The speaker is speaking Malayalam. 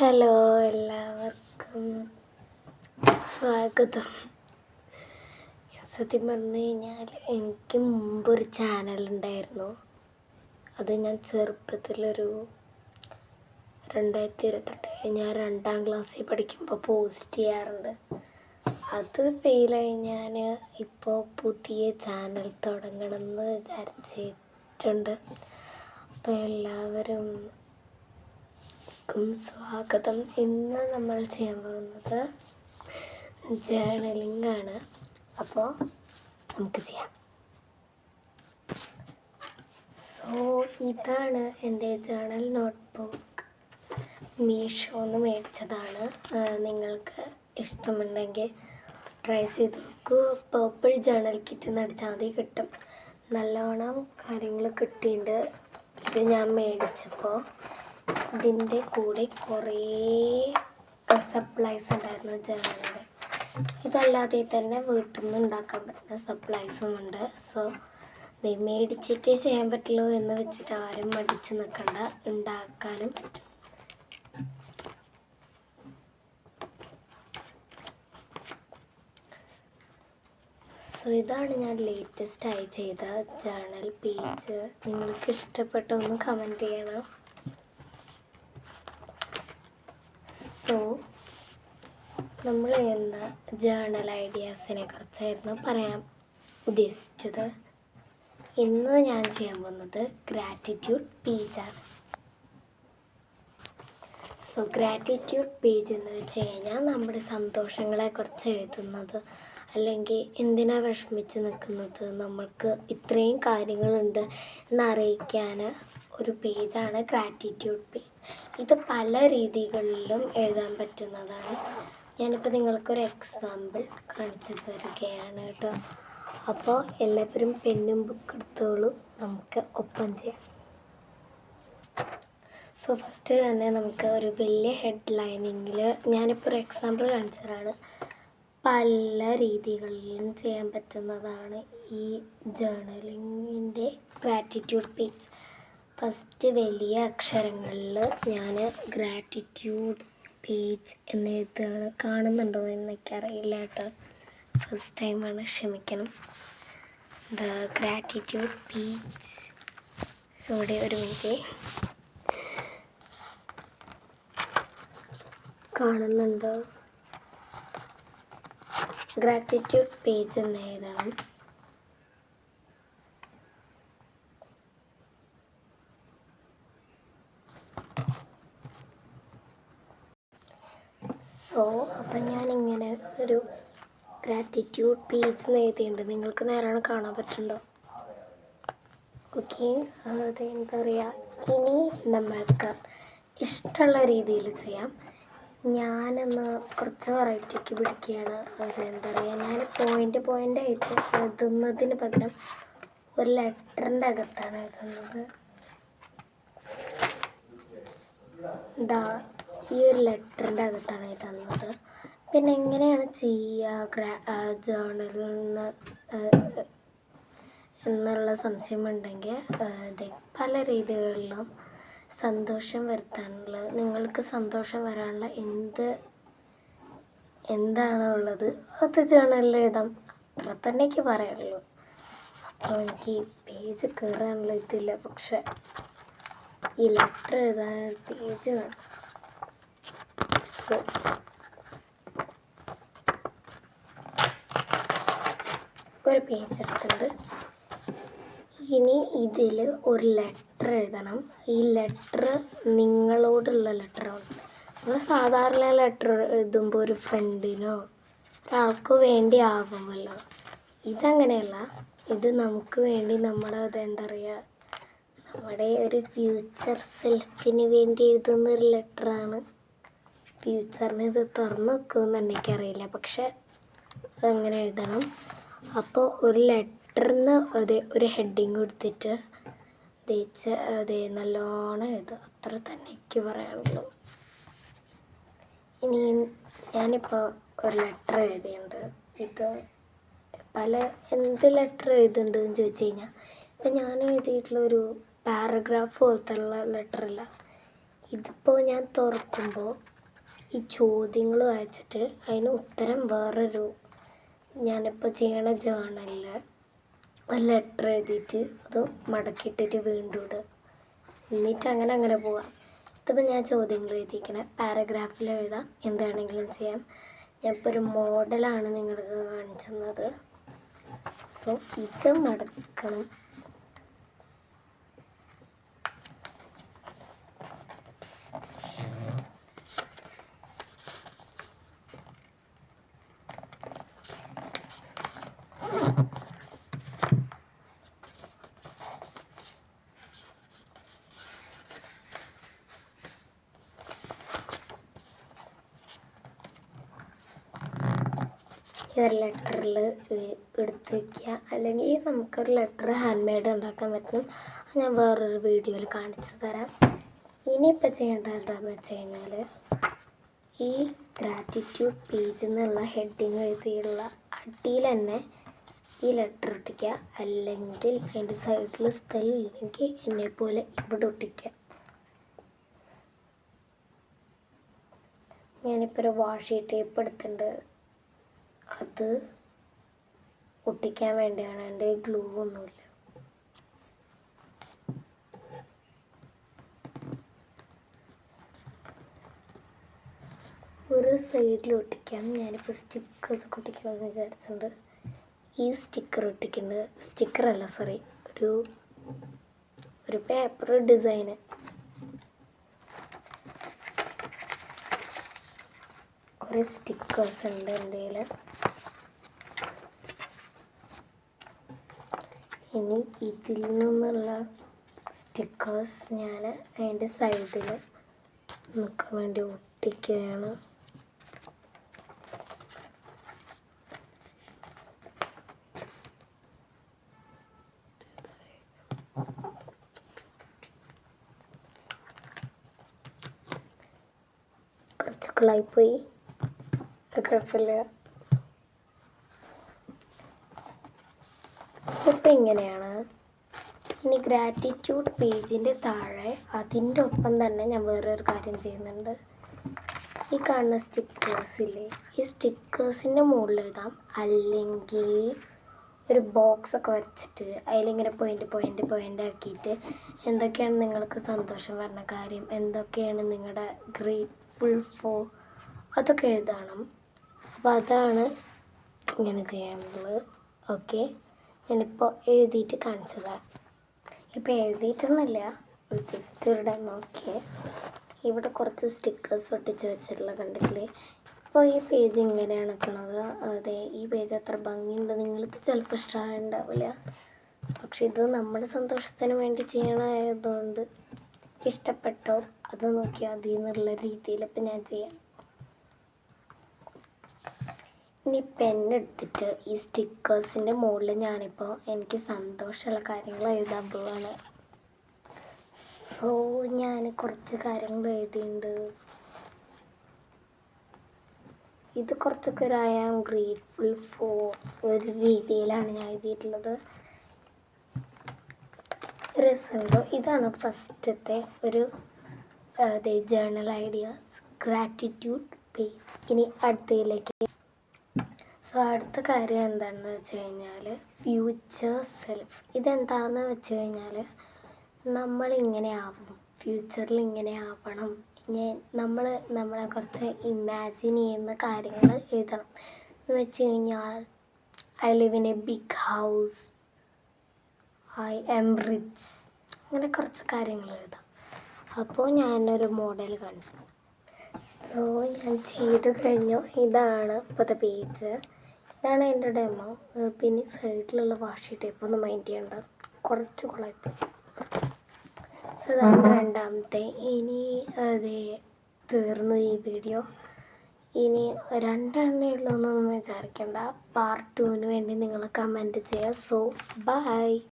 ഹലോ, എല്ലാവർക്കും സ്വാഗതം. സത്യം പറഞ്ഞു കഴിഞ്ഞാൽ എനിക്ക് മുമ്പൊരു ചാനലുണ്ടായിരുന്നു. അത് ഞാൻ ചെറുപ്പത്തിലൊരു 2022 ഞാൻ 2ാം ക്ലാസ്സിൽ പഠിക്കുമ്പോൾ പോസ്റ്റ് ചെയ്യാറുണ്ട്. അത് ഫെയിലായി ഞാൻ ഇപ്പോൾ പുതിയ ചാനൽ തുടങ്ങണമെന്ന് വിചാരിച്ചിട്ടുണ്ട്. അപ്പോൾ എല്ലാവരും സ്വാഗതം. ഇന്ന് നമ്മൾ ചെയ്യാൻ പോകുന്നത് ജേർണലിംഗ് ആണ്. അപ്പോൾ നമുക്ക് ചെയ്യാം. ഇതാണ് എൻ്റെ ജേർണൽ നോട്ട്ബുക്ക്. മീഷോന്ന് മേടിച്ചതാണ്. നിങ്ങൾക്ക് ഇഷ്ടമുണ്ടെങ്കിൽ ട്രൈ ചെയ്ത് നോക്കൂ. പേർപ്പിൾ ജേർണൽ കിറ്റ് അടിച്ചാൽ മതി, കിട്ടും. നല്ലോണം കാര്യങ്ങൾ കിട്ടിയിട്ടുണ്ട്. ഇത് ഞാൻ മേടിച്ചപ്പോൾ ഇതിൻ്റെ കൂടെ കുറേ സപ്ലൈസ് ഉണ്ടായിരുന്നു ജേർണലിൻ്റെ. ഇതല്ലാതെ തന്നെ വീട്ടിൽ നിന്ന് ഉണ്ടാക്കാൻ പറ്റുന്ന സപ്ലൈസും ഉണ്ട്. സോ ഇത് മേടിച്ചിട്ടേ ചെയ്യാൻ പറ്റുള്ളൂ എന്ന് വെച്ചിട്ട് ആരും മടിച്ച് നിൽക്കണ്ട, ഉണ്ടാക്കാനും പറ്റും. സോ ഇതാണ് ഞാൻ ലേറ്റസ്റ്റായി ചെയ്ത ജേർണൽ പേജ്. നിങ്ങൾക്ക് ഇഷ്ടപ്പെട്ടൊന്ന് കമൻറ്റ് ചെയ്യണം. സോ നമ്മൾ ഇന്ന് ജേർണൽ ഐഡിയാസിനെ കുറിച്ചായിരുന്നു പറയാൻ ഉദ്ദേശിച്ചത്. ഇന്ന് ഞാൻ ചെയ്യാൻ പോകുന്നത് ഗ്രാറ്റിറ്റ്യൂഡ് പേജാണ്. സോ ഗ്രാറ്റിറ്റ്യൂഡ് പേജ് എന്ന് വെച്ച് കഴിഞ്ഞാൽ നമ്മുടെ സന്തോഷങ്ങളെക്കുറിച്ച് എഴുതുന്നത്, അല്ലെങ്കിൽ എന്തിനാ വിഷമിച്ച് നിൽക്കുന്നത്, നമ്മൾക്ക് ഇത്രയും കാര്യങ്ങളുണ്ട് എന്നറിയിക്കാൻ ഒരു പേജാണ് ഗ്രാറ്റിറ്റ്യൂഡ് പേജ്. ഇത് പല രീതികളിലും എഴുതാൻ പറ്റുന്നതാണ്. ഞാനിപ്പോൾ നിങ്ങൾക്കൊരു എക്സാമ്പിൾ കാണിച്ചു തരികയാണ് കേട്ടോ. അപ്പോൾ എല്ലാവരും പെന്നും ബുക്ക് എടുത്തോളൂ, നമുക്ക് ഒപ്പം ചെയ്യാം. സോ ഫസ്റ്റ് തന്നെ നമുക്ക് ഒരു വലിയ ഹെഡ്ലൈനിങ്ങിൽ ഞാനിപ്പോൾ ഒരു എക്സാമ്പിൾ കാണിച്ചതാണ്. പല രീതികളിലും ചെയ്യാൻ പറ്റുന്നതാണ് ഈ ജേർണലിങ്ങിൻ്റെ ഗ്രാറ്റിറ്റ്യൂഡ് പേജ്. ഫസ്റ്റ് വലിയ അക്ഷരങ്ങളിൽ ഞാൻ ഗ്രാറ്റിറ്റ്യൂഡ് പേജ് എന്ന് എഴുതുകയാണ്. കാണുന്നുണ്ടോ എന്നൊക്കെയറിയില്ല കേട്ടോ, ഫസ്റ്റ് ടൈമാണ്, ക്ഷമിക്കണം. The gratitude page. ഇവിടെ ഒരു മിനിറ്റ്, കാണുന്നുണ്ടോ? ഗ്രാറ്റിറ്റ്യൂഡ് പേജ് എന്ന് എഴുതണം. അപ്പം ഞാനിങ്ങനെ ഒരു ഗ്രാറ്റിറ്റ്യൂഡ് പേജ് എഴുതിയിട്ടുണ്ട്. നിങ്ങൾക്ക് നേരാണ് കാണാൻ പറ്റുന്നുണ്ടോ? ഓക്കെ, അത് എന്താ പറയുക, ഇനി നമ്മൾക്ക് ഇഷ്ടമുള്ള രീതിയിൽ ചെയ്യാം. ഞാനൊന്ന് കുറച്ച് വെറൈറ്റിക്ക് പിടിക്കുകയാണ്. അത് എന്താ പറയുക, ഞാൻ പോയിൻ്റ് ആയിട്ട് എഴുതുന്നതിന് പകരം ഒരു ലെറ്ററിൻ്റെ അകത്താണ് എഴുതുന്നത്. ഈ ഒരു ലെറ്ററിൻ്റെ അകത്താണ് എഴുതുന്നത്. പിന്നെ എങ്ങനെയാണ് ചെയ്യുക ജേർണലിൽ നിന്ന് എന്നുള്ള സംശയമുണ്ടെങ്കിൽ പല രീതികളിലും സന്തോഷം വരുത്താനുള്ള, നിങ്ങൾക്ക് സന്തോഷം വരാനുള്ള എന്താണ് ഉള്ളത് അത് ജേർണലിൽ എഴുതാം. അത്ര തന്നെ എനിക്ക് പറയാനുള്ളൂ. അപ്പോൾ എനിക്ക് പേജ് കയറാനുള്ള ഇതില്ല, പക്ഷെ ഈ ലെറ്റർ എഴുതാൻ പേജ് വേണം. സോ ഒരു പേജ് എടുത്തിട്ടുണ്ട്. ഇനി ഇതിൽ ഒരു ലെറ്റർ എഴുതണം. ഈ ലെറ്റർ നിങ്ങളോടുള്ള ലെറ്ററാണ്. നമ്മൾ സാധാരണ ലെറ്റർ എഴുതുമ്പോൾ ഒരു ഫ്രണ്ടിനോ ഒരാൾക്ക് വേണ്ടി ആകുമല്ലോ. ഇതങ്ങനെയല്ല, ഇത് നമുക്ക് വേണ്ടി എന്താ പറയുക, നമ്മുടെ ഒരു ഫ്യൂച്ചർ സെൽഫിന് വേണ്ടി എഴുതുന്ന ഒരു ലെറ്ററാണ്. ഫ്യൂച്ചറിന് ഇത് തുറന്നു വെക്കുമെന്ന് എനിക്കറിയില്ല, പക്ഷെ അതങ്ങനെ എഴുതണം. അപ്പോൾ ഒരു ലെറ്ററിന് ഒരു ഹെഡിങ് കൊടുത്തിട്ട് നല്ലോണം എഴുതുക. അത്ര തന്നെ എനിക്ക് പറയാനുള്ളൂ. ഇനി ഞാനിപ്പോൾ ഒരു ലെറ്റർ എഴുതിയിട്ടുണ്ട്. ഇത് എന്ത് ലെറ്റർ എഴുതുന്നുണ്ടെന്ന് ചോദിച്ചു കഴിഞ്ഞാൽ, ഇപ്പം ഞാൻ എഴുതിയിട്ടുള്ളൊരു പാരഗ്രാഫ് പോലത്തെ ഉള്ള ലെറ്ററല്ല. ഇതിപ്പോൾ ഞാൻ തുറക്കുമ്പോൾ ഈ ചോദ്യങ്ങൾ വായിച്ചിട്ട് അതിന് ഉത്തരം വേറൊരു ഞാനിപ്പോൾ ചെയ്യണ ജേണലിൽ ഒരു ലെറ്റർ എഴുതിയിട്ട് അത് മടക്കിയിട്ടിട്ട് വീണ്ടും ഇടുക. എന്നിട്ട് അങ്ങനെ പോവാം. ഇതിപ്പോൾ ഞാൻ ചോദ്യങ്ങൾ എഴുതിയിരിക്കണേ പാരഗ്രാഫിൽ എഴുതാം, എന്താണെങ്കിലും ചെയ്യാം. ഞാനിപ്പോൾ ഒരു മോഡലാണ് നിങ്ങൾക്ക് കാണിച്ചുന്നത്. സോ ഇത് മടക്കണം. ഒരു ലെറ്ററിൽ എടുത്ത് വയ്ക്കുക, അല്ലെങ്കിൽ നമുക്കൊരു ലെറ്റർ ഹാൻഡ് മെയ്ഡ് ഉണ്ടാക്കാൻ പറ്റും. ഞാൻ വേറൊരു വീഡിയോയിൽ കാണിച്ചു തരാം. ഇനിയിപ്പോൾ ചെയ്യേണ്ടത് എന്താണെന്ന് വെച്ച് കഴിഞ്ഞാൽ ഈ ഗ്രാറ്റിറ്റ്യൂഡ് പേജ് എന്നുള്ള ഹെഡിങ് എഴുതിയുള്ള അടിയിൽ തന്നെ ഈ ലെറ്റർ ഒട്ടിക്കുക, അല്ലെങ്കിൽ അതിൻ്റെ സൈഡിൽ സ്ഥലമില്ലെങ്കിൽ എന്നെപ്പോലെ ഇവിടെ ഒട്ടിക്കുക. ഞാനിപ്പോൾ ഒരു വാഷി ടേപ്പ് എടുത്തിട്ടുണ്ട്, അത് ഒട്ടിക്കാൻ വേണ്ടിയാണ്. എൻ്റെ ഗ്ലൂ ഒന്നുമില്ല. ഒരു സൈഡിൽ ഒട്ടിക്കാം. ഞാനിപ്പോൾ സ്റ്റിക്കേഴ്സ് ഒട്ടിക്കണമെന്ന് വിചാരിച്ചിട്ടുണ്ട്. ഈ സ്റ്റിക്കർ ഒട്ടിക്കുന്നത് സ്റ്റിക്കറല്ല, സോറി, ഒരു പേപ്പർ ഡിസൈന്. കുറേ സ്റ്റിക്കേഴ്സ് ഉണ്ട് എൻ്റെ കയ്യിൽ. ഇനി ഇതിൽ നിന്നുള്ള സ്റ്റിക്കേഴ്സ് ഞാൻ അതിൻ്റെ സൈഡിൽ നിൽക്കാൻ വേണ്ടി ഒട്ടിക്കുകയാണ്. കുറച്ച് കളായിപ്പോയി, കുഴപ്പമില്ല. ഇപ്പം ഇങ്ങനെയാണ്. ഇനി ഗ്രാറ്റിറ്റ്യൂഡ് പേജിൻ്റെ താഴെ അതിൻ്റെ ഒപ്പം തന്നെ ഞാൻ വേറൊരു കാര്യം ചെയ്യുന്നുണ്ട്. ഈ കാണുന്ന സ്റ്റിക്കേഴ്സില്ലേ, ഈ സ്റ്റിക്കേഴ്സിൻ്റെ മുകളിൽ എഴുതാം, അല്ലെങ്കിൽ ഒരു ബോക്സൊക്കെ വരച്ചിട്ട് അതിലിങ്ങനെ പോയിൻ്റ് ആക്കിയിട്ട് എന്തൊക്കെയാണ് നിങ്ങൾക്ക് സന്തോഷം വരുന്ന കാര്യം, എന്തൊക്കെയാണ് നിങ്ങളുടെ ഗ്രേറ്റ്ഫുൾ ഫോർ, അതൊക്കെ എഴുതണം. അപ്പോൾ അതാണ് ഇങ്ങനെ ചെയ്യാനുള്ളത്. ഓക്കെ, ഞാനിപ്പോൾ എഴുതിയിട്ട് കാണിച്ചതാണ്. ഇപ്പോൾ എഴുതിയിട്ടൊന്നുമില്ല, ജസ്റ്റ് ഒരു ഡെമോ. ഓക്കെ, ഇവിടെ കുറച്ച് സ്റ്റിക്കേഴ്സ് ഒട്ടിച്ച് വെച്ചിട്ടുള്ള കണ്ടിട്ടില്ലേ. ഇപ്പോൾ ഈ പേജ് ഇങ്ങനെയാണ് നിൽക്കുന്നത്. അതെ, ഈ പേജ് അത്ര ഭംഗിയുണ്ട്, നിങ്ങൾക്ക് ചിലപ്പോൾ ഇഷ്ടമായിട്ടുണ്ടാവില്ല. പക്ഷെ ഇത് നമ്മുടെ സന്തോഷത്തിന് വേണ്ടി ചെയ്യണമായതുകൊണ്ട് ഇഷ്ടപ്പെട്ടോ അത് നോക്കിയാൽ മതി എന്നുള്ള രീതിയിൽ ഇപ്പം ഞാൻ ചെയ്യാം. ഇനി പെന്നെടുത്തിട്ട് ഈ സ്റ്റിക്കേഴ്സിൻ്റെ മുകളിൽ ഞാനിപ്പോൾ എനിക്ക് സന്തോഷമുള്ള കാര്യങ്ങൾ എഴുതാൻ പോവാണ്. സോ ഞാൻ കുറച്ച് കാര്യങ്ങൾ എഴുതിയിട്ടുണ്ട്. ഇത് കുറച്ചൊക്കെ ഒരു ഐ ആം ഗ്രേറ്റ്ഫുൾ ഫോർ ഒരു രീതിയിലാണ് ഞാൻ എഴുതിയിട്ടുള്ളത്. രസമുണ്ടോ? ഇതാണ് ഫസ്റ്റത്തെ ഒരു ജേർണൽ ഐഡിയാസ് ഗ്രാറ്റിറ്റ്യൂഡ് പേജ്. ഇനി അടുത്തതിലേക്ക്. സോ അടുത്ത കാര്യം എന്താണെന്ന് വെച്ച് കഴിഞ്ഞാൽ ഫ്യൂച്ചർ സെൽഫ്. ഇതെന്താണെന്ന് വെച്ച് കഴിഞ്ഞാൽ നമ്മളിങ്ങനെ ആവും, ഫ്യൂച്ചറിൽ ഇങ്ങനെ ആവണം, നമ്മളെ കുറച്ച് ഇമാജിൻ ചെയ്യുന്ന കാര്യങ്ങൾ എഴുതണം. എന്ന് വെച്ച് കഴിഞ്ഞാൽ I live in a big house, I am rich, അങ്ങനെ കുറച്ച് കാര്യങ്ങൾ എഴുതാം. അപ്പോൾ ഞാനൊരു മോഡൽ കണ്ടു. സോ ഞാൻ ചെയ്ത് കഴിഞ്ഞു. ഇതാണ് ഇപ്പോഴത്തെ പേജ്, ഇതാണ് എൻ്റെ ഡെമോ. പിന്നെ സൈഡിലുള്ള വാഷി ടേപ്പ് ഒന്ന് മൈൻഡ് ചെയ്യേണ്ട, കുറച്ച് കുളമായിപ്പോയി. സോ ഇതാണ് രണ്ടാമത്തെ. ഇനി അതെ തീർന്നു ഈ വീഡിയോ. ഇനി രണ്ടെണ്ണേ ഉള്ളൂ എന്നൊന്നും വിചാരിക്കേണ്ട. പാർട്ട് 2 വേണ്ടി നിങ്ങൾ കമൻറ്റ് ചെയ്യുക. So by.